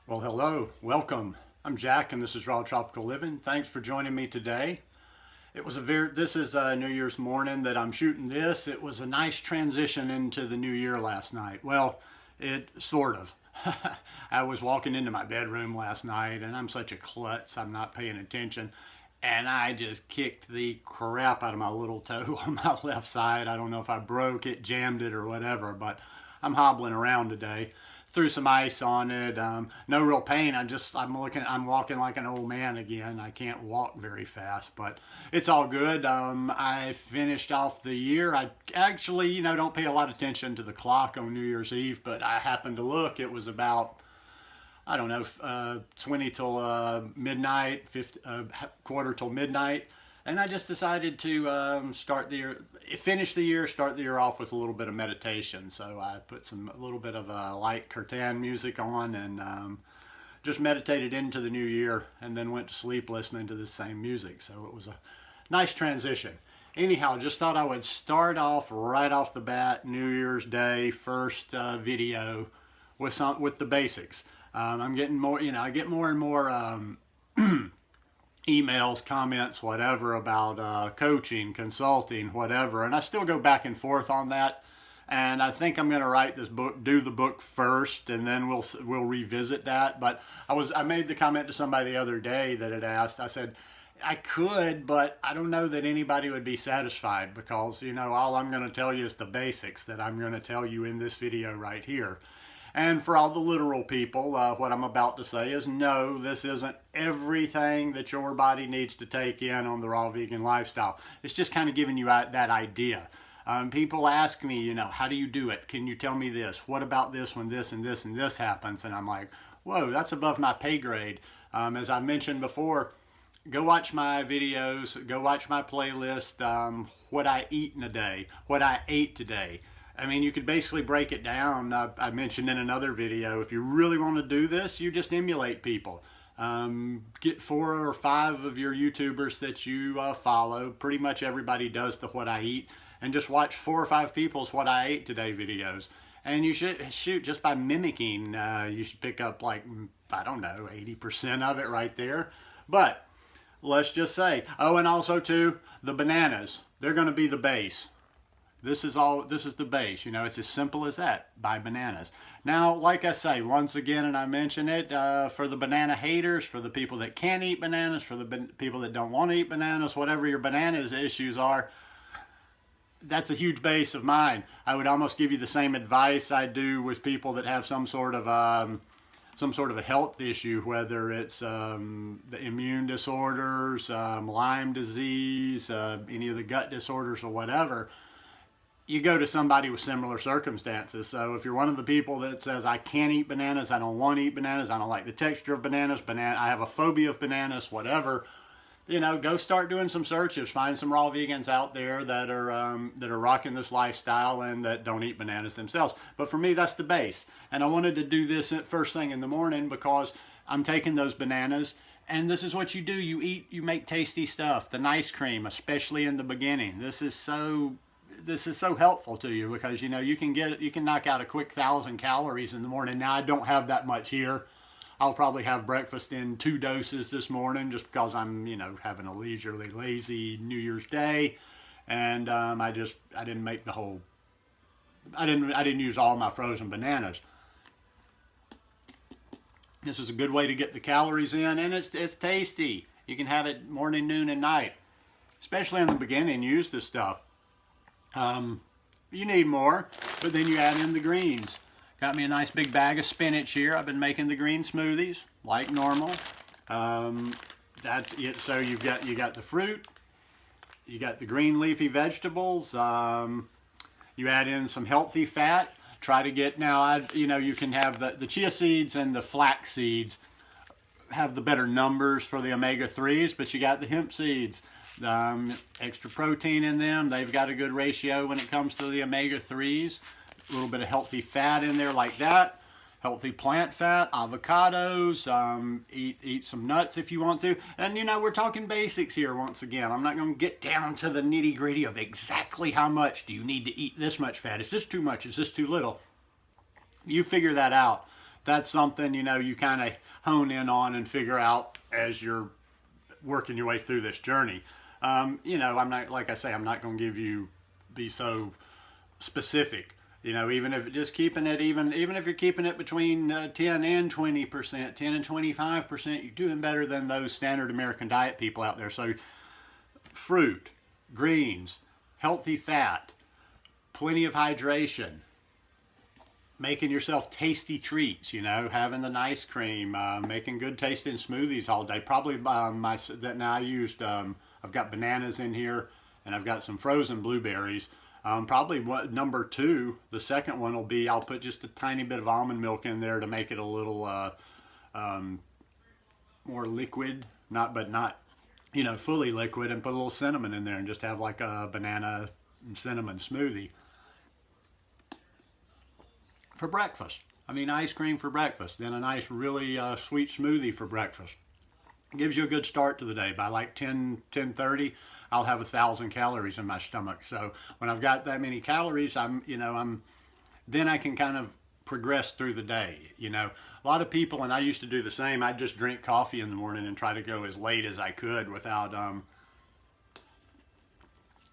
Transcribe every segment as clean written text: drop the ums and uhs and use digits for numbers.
Well, hello, welcome. I'm Jack, and this is Raw Tropical Living. Thanks for joining me today. This is New Year's morning that I'm shooting this. It was a nice transition into the new year last night. Well, it sort of. I was walking into my bedroom last night, and I'm such a klutz, I'm not paying attention. And I just kicked the crap out of my little toe on my left side. I don't know if I broke it, jammed it, or whatever, but I'm hobbling around today. Threw some ice on it. No real pain. I'm walking like an old man again. I can't walk very fast, but it's all good. I finished off the year. I actually, don't pay a lot of attention to the clock on New Year's Eve, but I happened to look. It was about, I don't know, 20 till midnight, quarter till midnight. And I just decided to finish the year, start the year off with a little bit of meditation. So I put a little bit of light kirtan music on and just meditated into the new year, and then went to sleep listening to the same music. So it was a nice transition. Anyhow, just thought I would start off right off the bat, New Year's Day, first video with the basics. I'm getting more, I get more and more emails, comments, whatever about coaching, consulting, whatever, and I still go back and forth on that. And I think I'm going to write this book, do the book first, and then we'll revisit that. But I made the comment to somebody the other day that had asked. I said I could, but I don't know that anybody would be satisfied, because all I'm going to tell you is the basics that I'm going to tell you in this video right here. And for all the literal people, what I'm about to say is no, this isn't everything that your body needs to take in on the raw vegan lifestyle. It's just kind of giving you that idea. People ask me, how do you do it? Can you tell me this? What about this when this and this and this happens? And I'm like, whoa, that's above my pay grade. As I mentioned before, go watch my videos, go watch my playlist, what I eat in a day, what I ate today. I mean, you could basically break it down. I mentioned in another video, if you really want to do this, you just emulate people. Get 4 or 5 of your YouTubers that you follow. Pretty much everybody does the what I eat. And just watch 4 or 5 people's what I ate today videos. And you should shoot just by mimicking. You should pick up like, I don't know, 80% of it right there. But let's just say, oh, and also too, the bananas. They're going to be the base. This is the base, it's as simple as that. Buy bananas. Now, like I say, once again, and I mention it, for the banana haters, for the people that can't eat bananas, for the people that don't want to eat bananas, whatever your bananas issues are, that's a huge base of mine. I would almost give you the same advice I do with people that have some sort of a health issue, whether it's the immune disorders, Lyme disease, any of the gut disorders or whatever. You go to somebody with similar circumstances. So if you're one of the people that says, I can't eat bananas, I don't want to eat bananas, I don't like the texture of bananas, I have a phobia of bananas, whatever, go start doing some searches. Find some raw vegans out there that are rocking this lifestyle and that don't eat bananas themselves. But for me, that's the base. And I wanted to do this at first thing in the morning because I'm taking those bananas, and this is what you do. You make tasty stuff. The nice cream, especially in the beginning. This is so helpful to you because you can knock out a quick 1,000 calories in the morning. Now I don't have that much here. I'll probably have breakfast in 2 doses this morning just because I'm having a leisurely, lazy New Year's Day, and I didn't make the whole. I didn't use all my frozen bananas. This is a good way to get the calories in, and it's tasty. You can have it morning, noon, and night. Especially in the beginning, use this stuff. You need more, but then you add in the greens. Got me a nice big bag of spinach here. I've been making the green smoothies like normal. That's it. So you got the fruit, you got the green leafy vegetables. You add in some healthy fat. Try to get you can have the chia seeds and the flax seeds have the better numbers for the omega-3s, but you got the hemp seeds. Extra protein in them. They've got a good ratio when it comes to the omega-3s. A little bit of healthy fat in there like that. Healthy plant fat, avocados, eat some nuts if you want to. And we're talking basics here once again. I'm not going to get down to the nitty gritty of exactly how much do you need to eat this much fat. Is this too much? Is this too little? You figure that out. that's something, you know, you kind of hone in on and figure out as you're working your way through this journey. You know, I'm not, like I say, I'm not going to be so specific. You know, even if just keeping it, even if you're keeping it between 10 and 20%, 10 and 25%, you're doing better than those standard American diet people out there. So fruit, greens, healthy fat, plenty of hydration, making yourself tasty treats, you know, having the nice cream, making good tasting smoothies all day. Probably that now I used, I've got bananas in here and I've got some frozen blueberries. Probably what number two, the second one will be, I'll put just a tiny bit of almond milk in there to make it a little more liquid, but not, you know, fully liquid, and put a little cinnamon in there and just have like a banana and cinnamon smoothie for breakfast. I mean, ice cream for breakfast, then a nice really sweet smoothie for breakfast. It gives you a good start to the day. By like 10:30, I'll have 1,000 calories in my stomach. So when I've got that many calories, then I can kind of progress through the day. You know, a lot of people, and I used to do the same, I'd just drink coffee in the morning and try to go as late as I could without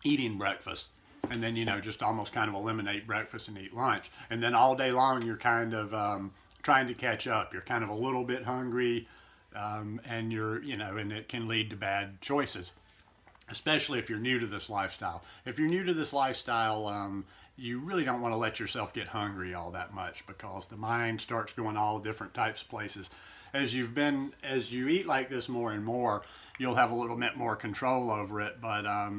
eating breakfast. And then, you know, just almost kind of eliminate breakfast and eat lunch. And then all day long, you're kind of trying to catch up. You're kind of a little bit hungry, and and it can lead to bad choices, especially if you're new to this lifestyle. If you're new to this lifestyle, you really don't want to let yourself get hungry all that much, because the mind starts going all different types of places. As you eat like this more and more, you'll have a little bit more control over it. But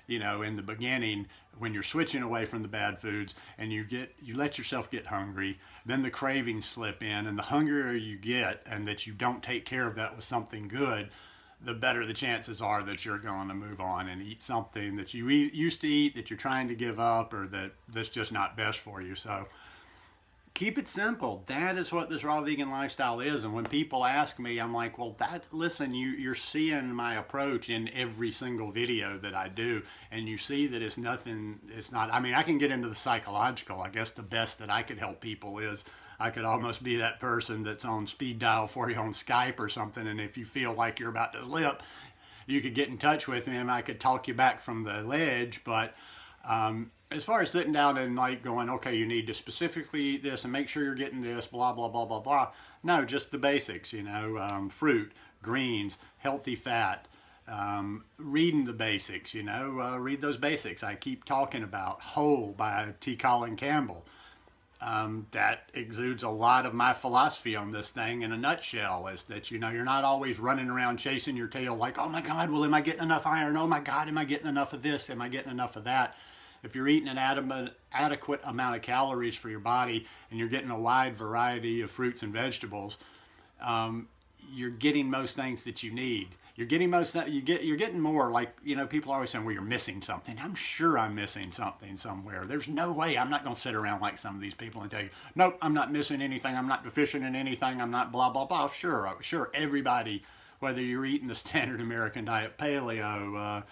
you know, in the beginning, when you're switching away from the bad foods and you let yourself get hungry, then the cravings slip in, and the hungrier you get, and that you don't take care of that with something good, the better the chances are that you're going to move on and eat something that you used to eat, that you're trying to give up, or that's just not best for you. So keep it simple. That is what this raw vegan lifestyle is. And when people ask me, I'm like, well, listen, you're seeing my approach in every single video that I do, and you see that it's not, I mean, I can get into the psychological. I guess the best that I could help people is I could almost be that person that's on speed dial for you on Skype or something. And if you feel like you're about to slip, you could get in touch with me and I could talk you back from the ledge. But as far as sitting down and like going, okay, you need to specifically eat this and make sure you're getting this, blah, blah, blah, blah, blah. No, just the basics, you know, fruit, greens, healthy fat, reading the basics, you know, read those basics. I keep talking about Whole by T. Colin Campbell. That exudes a lot of my philosophy on this thing in a nutshell, is that, you know, you're not always running around chasing your tail like, oh my God, well, am I getting enough iron? Oh my God, am I getting enough of this? Am I getting enough of that? If you're eating an adequate amount of calories for your body, and you're getting a wide variety of fruits and vegetables, you're getting most things that you need. You're getting you're getting more. Like, you know, people are always saying, well, you're missing something. I'm sure I'm missing something somewhere. There's no way. I'm not going to sit around like some of these people and tell you, nope, I'm not missing anything. I'm not deficient in anything. I'm not blah, blah, blah. Sure. Everybody, whether you're eating the standard American diet, paleo,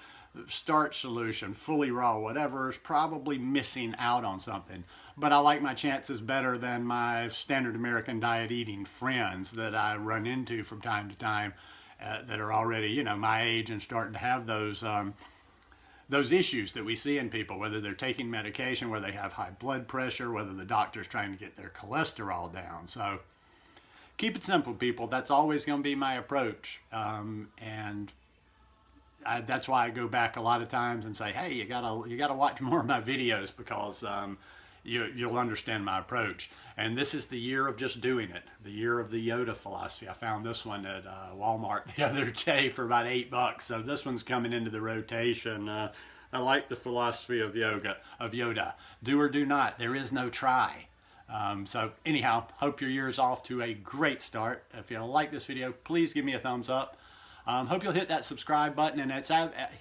starch solution, fully raw, whatever, is probably missing out on something. But I like my chances better than my standard American diet eating friends that I run into from time to time, that are already, you know, my age and starting to have those issues that we see in people, whether they're taking medication, whether they have high blood pressure, whether the doctor's trying to get their cholesterol down. So keep it simple, people. That's always going to be my approach. That's why I go back a lot of times and say, hey, you gotta watch more of my videos, because you'll understand my approach. And this is the year of just doing it, the year of the Yoda philosophy. I found this one at Walmart the other day for about $8, so this one's coming into the rotation. I like the philosophy of Yoda. Do or do not. There is no try. So anyhow, hope your year is off to a great start. If you like this video, please give me a thumbs up. Hope you'll hit that subscribe button, and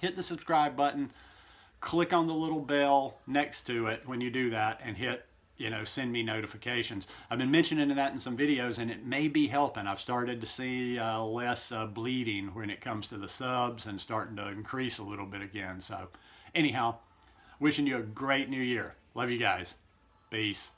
hit the subscribe button, click on the little bell next to it when you do that, and hit, you know, send me notifications. I've been mentioning that in some videos, and it may be helping. I've started to see less bleeding when it comes to the subs, and starting to increase a little bit again. So anyhow, wishing you a great new year. Love you guys. Peace.